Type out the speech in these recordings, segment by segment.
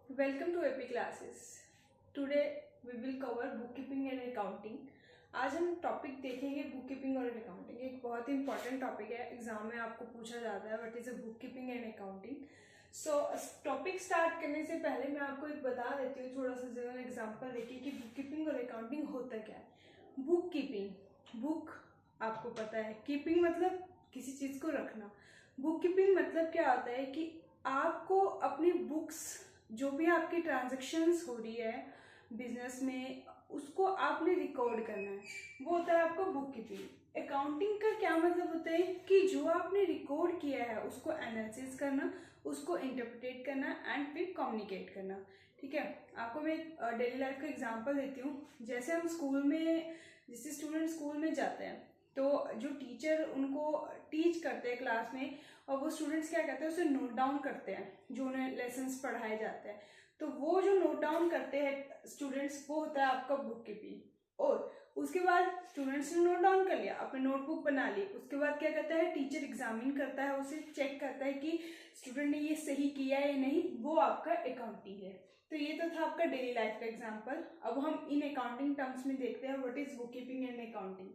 Welcome to AP classes. Today we will cover bookkeeping and accounting. आज हम topic देखेंगे book keeping और accounting. एक बहुत ही इंपॉर्टेंट टॉपिक है, एग्जाम में आपको पूछा जाता है what is a book keeping and accounting. So topic start करने से पहले मैं आपको एक बता देती हूँ, थोड़ा सा जनरल एग्जांपल देखिए कि बुक कीपिंग और अकाउंटिंग होता क्या है। बुक कीपिंग, बुक आपको पता है, कीपिंग मतलब किसी चीज़ को रखना। बुक कीपिंग मतलब क्या होता है कि आपको अपनी बुक्स, जो भी आपकी ट्रांजैक्शंस हो रही है बिजनेस में, उसको आपने रिकॉर्ड करना है, वो होता है आपका बुक कीपिंग। अकाउंटिंग का क्या मतलब होता है कि जो आपने रिकॉर्ड किया है उसको एनालिसिस करना, उसको इंटरप्रिटेट करना एंड फिर कम्युनिकेट करना। ठीक है, आपको मैं एक डेली लाइफ का एग्जांपल देती हूँ। जैसे हम स्कूल में, जैसे स्टूडेंट स्कूल में जाते हैं तो जो टीचर उनको टीच करते हैं क्लास में, और वो स्टूडेंट्स क्या करते हैं उसे नोट डाउन करते हैं जो उन्हें लेसन्स पढ़ाए जाते हैं। तो वो जो नोट डाउन करते हैं स्टूडेंट्स, वो होता है आपका बुक कीपिंग। और उसके बाद स्टूडेंट्स ने नोट डाउन कर लिया, अपने नोटबुक बना ली, उसके बाद क्या करता है टीचर एग्जामिन करता है, उसे चेक करता है कि स्टूडेंट ने ये सही किया है या नहीं, वो आपका अकाउंटिंग है। तो ये तो था आपका डेली लाइफ का एग्जाम्पल। अब हम इन अकाउंटिंग टर्म्स में देखते हैं what is book keeping and accounting.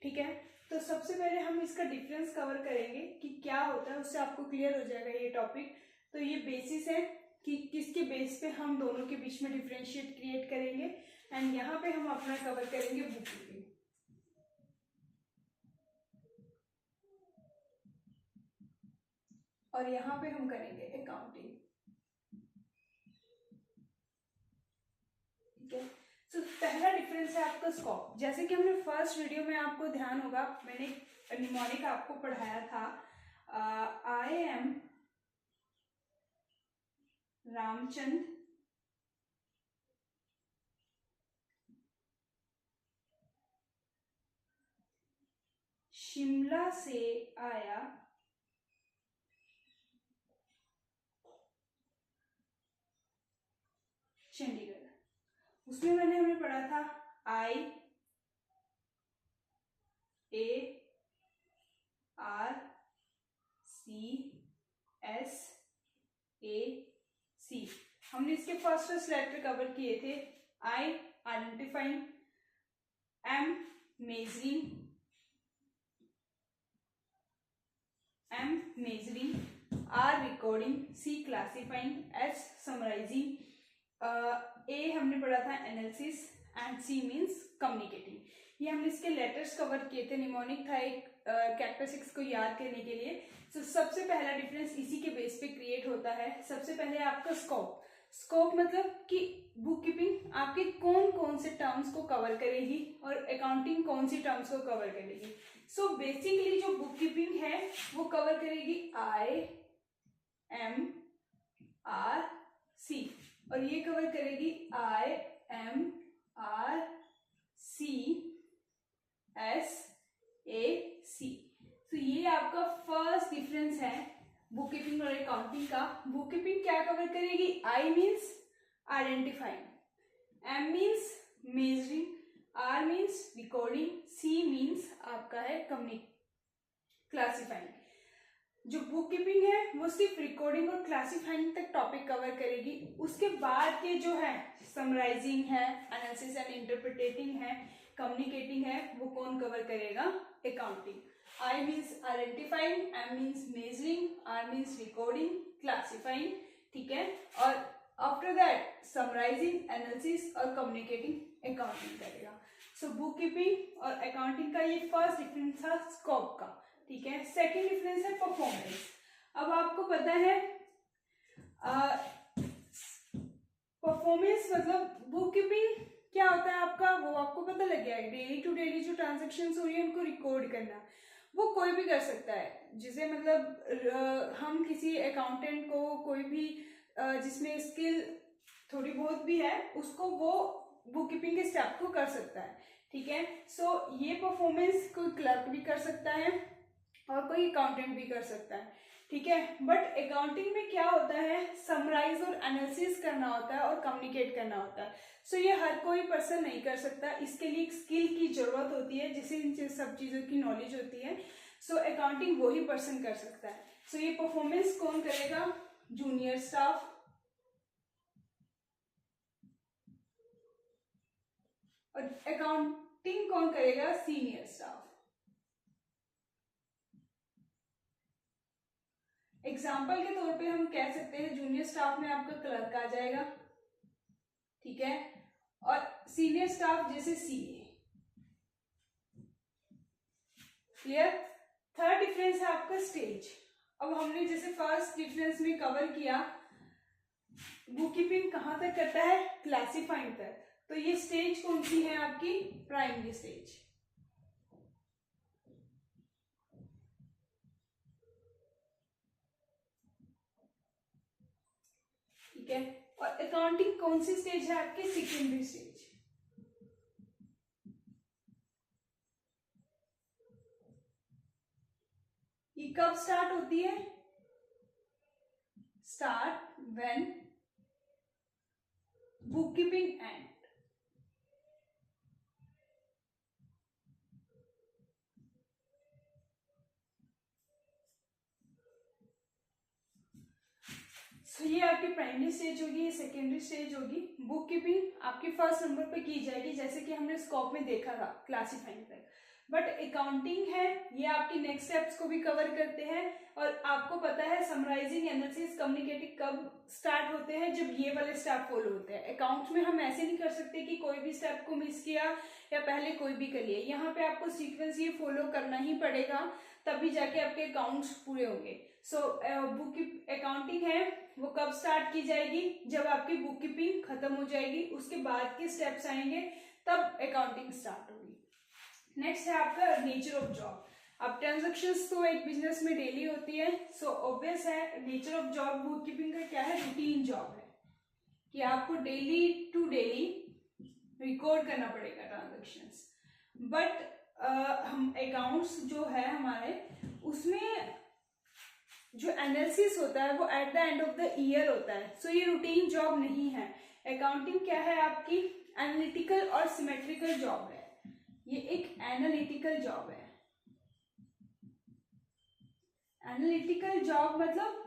ठीक है, तो सबसे पहले हम इसका डिफरेंस कवर करेंगे कि क्या होता है, उससे आपको क्लियर हो जाएगा ये टॉपिक। तो ये बेसिस है कि किसके बेस पे हम दोनों के बीच में डिफरेंशिएट क्रिएट करेंगे, एंड यहाँ पे हम अपना कवर करेंगे बुक कीपिंग, और यहाँ पे हम करेंगे अकाउंटिंग। ठीक है, तो पहला डिफरेंस है आपका स्कोप। जैसे कि हमने फर्स्ट वीडियो में, आपको ध्यान होगा, मैंने निमोनिक आपको पढ़ाया था। आई एम रामचंद शिमला से आया चंडीगढ़। उसमें हमने पढ़ा था आई A R C S A सी। हमने इसके फर्स्ट लेटर कवर किए थे। I identifying, M measuring, R recording, C classifying, S summarising, A हमने पढ़ा था analysis, and C means communicating. ये हमने इसके लेटर्स कवर किए थे। निमोनिक था एक कैरेक्टरिस्टिक्स को याद करने के लिए। तो सबसे पहला डिफरेंस इसी के बेस पे क्रिएट होता है। सबसे पहले आपका स्कोप। स्कोप मतलब कि बुक कीपिंग आपके कौन कौन से टर्म्स को कवर करेगी और अकाउंटिंग कौन सी टर्म्स को कवर करेगी। सो बेसिकली जो बुक कीपिंग है वो कवर करेगी आई एम आर सी, और ये कवर करेगी I M R C S A C. तो ये आपका फर्स्ट डिफरेंस है बुक कीपिंग और अकाउंटिंग का। बुक कीपिंग क्या कवर करेगी? I means identifying, M means measuring, R means recording, C means आपका है क्लासिफाइंग। जो बुक कीपिंग है वो सिर्फ रिकॉर्डिंग और क्लासिफाइंग तक टॉपिक कवर करेगी। उसके बाद के जो है समराइजिंग है, एनालिसिस एंड इंटरप्रिटेटिंग है, कम्युनिकेटिंग है, वो कौन कवर करेगा? Accounting. I means identifying, M means measuring, R means recording, classifying. ठीक है, और आफ्टर दैट समराइजिंग, एनालिसिस और कम्युनिकेटिंग अकाउंटिंग करेगा। सो बुक कीपिंग और अकाउंटिंग का ये फर्स्ट डिफरेंस था स्कोप का। ठीक है, सेकेंड डिफरेंस है परफॉर्मेंस। अब आपको पता है परफॉर्मेंस मतलब बुक कीपिंग क्या होता है आपका, वो आपको पता लग गया है। डेली टू डेली जो ट्रांजेक्शन्स हो रही है उनको रिकॉर्ड करना, वो कोई भी कर सकता है। जिसे मतलब हम किसी अकाउंटेंट को, कोई भी जिसमें स्किल थोड़ी बहुत भी है, उसको वो बुक कीपिंग के स्टेप को कर सकता है। ठीक है, सो ये परफॉर्मेंस कोई क्लर्क भी कर सकता है और कोई अकाउंटेंट भी कर सकता है। ठीक है, बट अकाउंटिंग में क्या होता है, समराइज और एनालिसिस करना होता है और कम्युनिकेट करना होता है। सो ये हर कोई पर्सन नहीं कर सकता, इसके लिए एक स्किल की जरूरत होती है, जिसे इन सब चीजों की नॉलेज होती है। सो अकाउंटिंग वही पर्सन कर सकता है। सो ये परफॉर्मेंस कौन करेगा? जूनियर स्टाफ, और अकाउंटिंग कौन करेगा? Senior staff. एग्जाम्पल के तौर पे हम कह सकते हैं जूनियर स्टाफ में आपका क्लर्क आ जाएगा, ठीक है, और सीनियर स्टाफ जैसे सीए। क्लियर? थर्ड डिफरेंस है आपका स्टेज। अब हमने जैसे फर्स्ट डिफरेंस में कवर किया बुक कीपिंग कहां तक करता है? क्लासिफाइंग तक। तो ये स्टेज कौन सी है आपकी? Primary stage. ठीक है, और अकाउंटिंग कौन सी स्टेज है आपकी? Secondary stage. ये कब स्टार्ट होती है? Start when book keeping and. तो ये आपकी प्राइमरी स्टेज होगी, ये सेकेंडरी स्टेज होगी। बुक कीपिंग आपकी फर्स्ट नंबर पे की जाएगी, जैसे कि हमने स्कोप में देखा था क्लासिफाइंग तक। बट अकाउंटिंग है ये आपकी नेक्स्ट स्टेप्स को भी कवर करते हैं। और आपको पता है समराइजिंग, एनालिसिस, कम्युनिकेटिंग कब स्टार्ट होते हैं? जब ये वाले स्टेप फॉलो होते हैं। अकाउंट्स में हम ऐसे नहीं कर सकते कि कोई भी स्टेप को मिस किया या पहले कोई भी कर लिया। यहाँ पे आपको सीक्वेंस ये फॉलो करना ही पड़ेगा, तभी जाके आपके अकाउंट्स पूरे होंगे। सो बुक की अकाउंटिंग है वो कब स्टार्ट की जाएगी? जब आपकी बुक कीपिंग खत्म हो जाएगी, उसके बाद के स्टेप्स आएंगे, तब अकाउंटिंग स्टार्ट होगी। नेक्स्ट है आपका नेचर ऑफ जॉब। अब ट्रांजेक्शन्स तो एक बिजनेस में डेली होती है, सो ऑब्वियस है nature of job book keeping का क्या है? रूटीन जॉब है कि आपको डेली टू डेली रिकॉर्ड करना पड़ेगा ट्रांजेक्शन्स। बट हम अकाउंट्स जो है हमारे, उसमें जो एनालिसिस होता है वो at the end of the year होता है। सो ये रूटीन जॉब नहीं है। अकाउंटिंग क्या है आपकी? एनालिटिकल और सिमेट्रिकल जॉब है। ये एक एनालिटिकल जॉब है। एनालिटिकल जॉब मतलब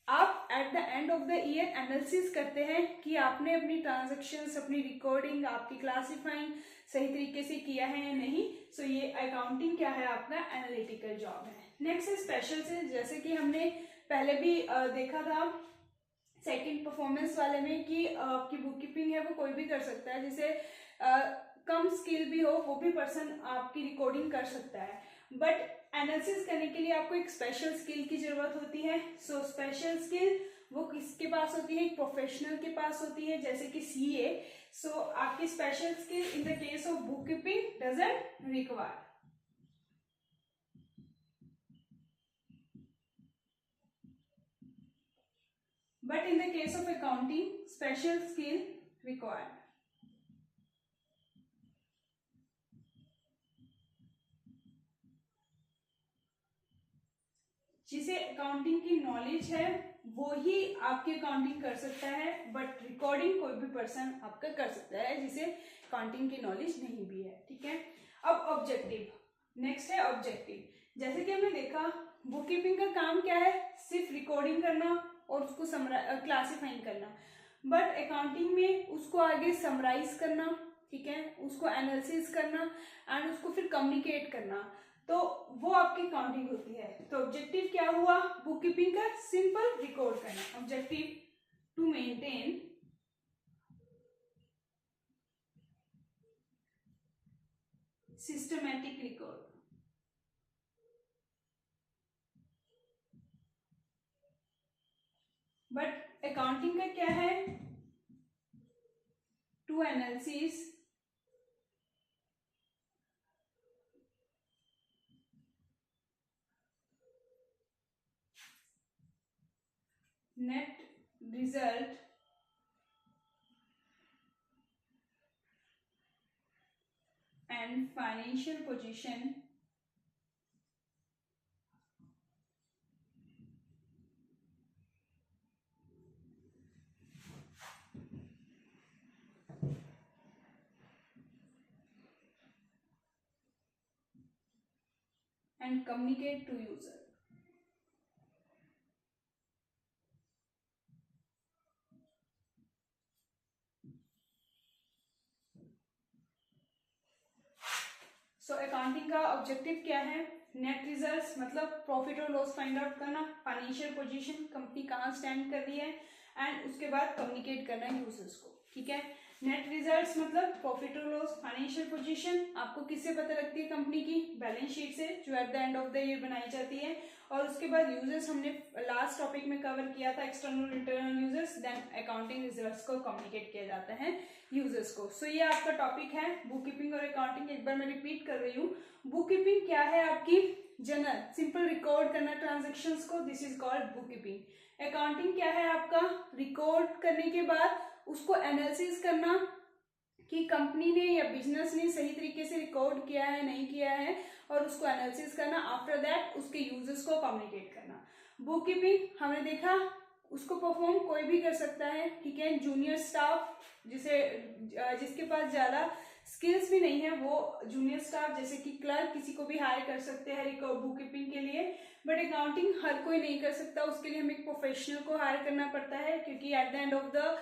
आप eight the end of the year analysis करते हैं कि आपने अपनी ट्रांजैक्शंस, अपनी रिकॉर्डिंग, आपकी क्लासिफाइंग सही तरीके से किया है या नहीं। सो ये अकाउंटिंग क्या है? आपका एनालिटिकल जॉब है। नेक्स्ट है स्पेशल से, जैसे कि हमने पहले भी देखा था सेकंड परफॉर्मेंस वाले में कि आपकी बुक कीपिंग है वो कोई भी कर सकता है, जैसे कम स्किल भी हो वो भी पर्सन आपकी रिकॉर्डिंग कर सकता है। बट एनालिसिस करने के लिए आपको एक स्पेशल स्किल की जरूरत होती है। सो स्पेशल स्किल वो किसके पास होती है? एक प्रोफेशनल के पास होती है, जैसे कि सीए। सो आपकी special skill in the case of book keeping doesn't require. But in the case of accounting, special skill required. जिसे अकाउंटिंग की नॉलेज है वो ही आपकी अकाउंटिंग कर सकता है, बट रिकॉर्डिंग कोई भी पर्सन आपका कर सकता है जिसे अकाउंटिंग की नॉलेज नहीं भी है। ठीक है, अब ऑब्जेक्टिव। नेक्स्ट है ऑब्जेक्टिव। जैसे कि हमने देखा बुक कीपिंग का काम क्या है? सिर्फ रिकॉर्डिंग करना और उसको क्लासिफाइंग करना। बट अकाउंटिंग में उसको आगे समराइज करना, ठीक है, उसको एनालिसिस करना एंड उसको फिर कम्युनिकेट करना, तो वो आपकी अकाउंटिंग होती है। तो ऑब्जेक्टिव क्या हुआ? बुक कीपिंग का सिंपल रिकॉर्ड करना। Objective to maintain systematic record. But accounting का क्या है? To analysis net result and financial position and communicate to user. So accounting का ऑब्जेक्टिव क्या है? नेट रिजल्ट्स मतलब प्रॉफिट और लॉस फाइंड आउट करना, फाइनेंशियल पोजीशन कंपनी कहाँ स्टैंड कर रही है, एंड उसके बाद कम्युनिकेट करना यूजर्स को, ठीक है। नेट रिजल्ट्स मतलब प्रॉफिट और लॉस, फाइनेंशियल पोजीशन आपको किससे पता लगती है? कंपनी की बैलेंस शीट से, जो eight the end of the year बनाई जाती है। और उसके बाद यूजर्स हमने लास्ट टॉपिक में कवर किया था, external internal users, then accounting results को कम्युनिकेट किया जाता है यूजर्स को। सो ये आपका टॉपिक है बुक कीपिंग और अकाउंटिंग। एक बार मैं रिपीट कर रही हूँ, बुक कीपिंग क्या है? आपकी जनरल सिंपल रिकॉर्ड करना ट्रांजेक्शन्स को, this is called book keeping. Accounting क्या है? आपका रिकॉर्ड करने के बाद उसको एनालिसिस करना कि कंपनी ने या बिजनेस ने सही तरीके से रिकॉर्ड किया है नहीं किया है, और उसको एनालिसिस करना। आफ्टर दैट उसके यूजर्स को कम्युनिकेट करना। बुक कीपिंग हमने देखा उसको परफॉर्म कोई भी कर सकता है, ठीक है। जूनियर स्टाफ जिसके पास ज्यादा स्किल्स भी नहीं है, वो जूनियर स्टाफ जैसे कि क्लर्क किसी को भी हायर कर सकते हैं बुक कीपिंग के लिए। बट अकाउंटिंग हर कोई नहीं कर सकता, उसके लिए हमें एक प्रोफेशनल को हायर करना पड़ता है, क्योंकि eight the end of the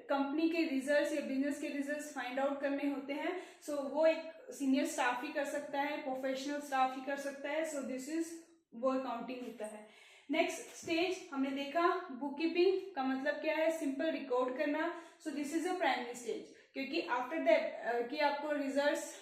company के रिजल्ट्स या बिजनेस के रिजल्ट्स फाइंड आउट करने होते हैं। सो वो एक सीनियर स्टाफ ही कर सकता है, प्रोफेशनल स्टाफ ही कर सकता है। सो दिस इज वो अकाउंटिंग होता है। नेक्स्ट स्टेज हमने देखा बुक कीपिंग का मतलब क्या है? सिंपल रिकॉर्ड करना। सो this is a primary stage, क्योंकि आफ्टर दैट कि आपको रिजल्ट्स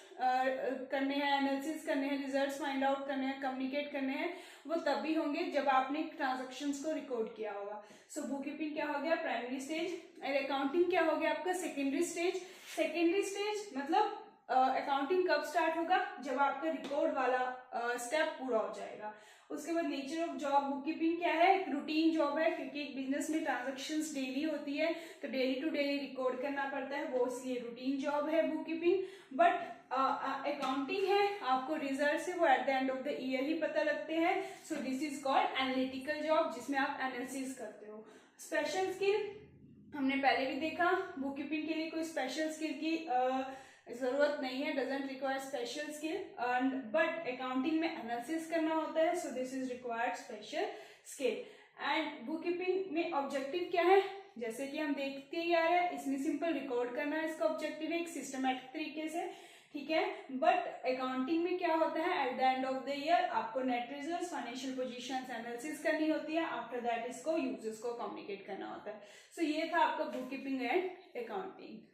करने हैं, एनालिसिस करने हैं, रिजल्ट्स फाइंड आउट करने हैं, कम्युनिकेट करने हैं, वो तभी होंगे जब आपने ट्रांजैक्शंस को रिकॉर्ड किया होगा। सो बुक कीपिंग क्या हो गया? Primary stage. और अकाउंटिंग क्या हो गया आपका? Secondary stage. सेकेंडरी स्टेज मतलब अकाउंटिंग कब स्टार्ट होगा? जब आपका रिकॉर्ड वाला स्टेप पूरा हो जाएगा। उसके बाद nature of job, book keeping क्या है? एक रूटीन जॉब है, क्योंकि एक बिजनेस में ट्रांजैक्शंस डेली होती है, तो डेली टू डेली रिकॉर्ड करना पड़ता है, वो इसलिए रूटीन जॉब है बुक कीपिंग। बट अकाउंटिंग है, आपको रिजल्ट से वो at the end of the year ही पता लगते हैं। So this is called analytical job, जिसमें आप एनालिसिस करते हो। स्पेशल स्किल हमने पहले भी देखा, बुक कीपिंग के लिए कोई स्पेशल स्किल की जरूरत नहीं है, doesn't require special skill. But accounting में एनालिसिस करना होता है, सो this is required special skill. And book keeping में ऑब्जेक्टिव क्या है? जैसे कि हम देखते ही आ रहे हैं, इसमें सिंपल रिकॉर्ड करना है इसका ऑब्जेक्टिव है, एक सिस्टमैटिक तरीके से, ठीक है। बट अकाउंटिंग में क्या होता है? At the end of the year आपको net results, financial positions analysis करनी होती है। आफ्टर दैट इसको यूजर्स को कम्युनिकेट करना होता है। सो ये था आपका बुक कीपिंग एंड अकाउंटिंग।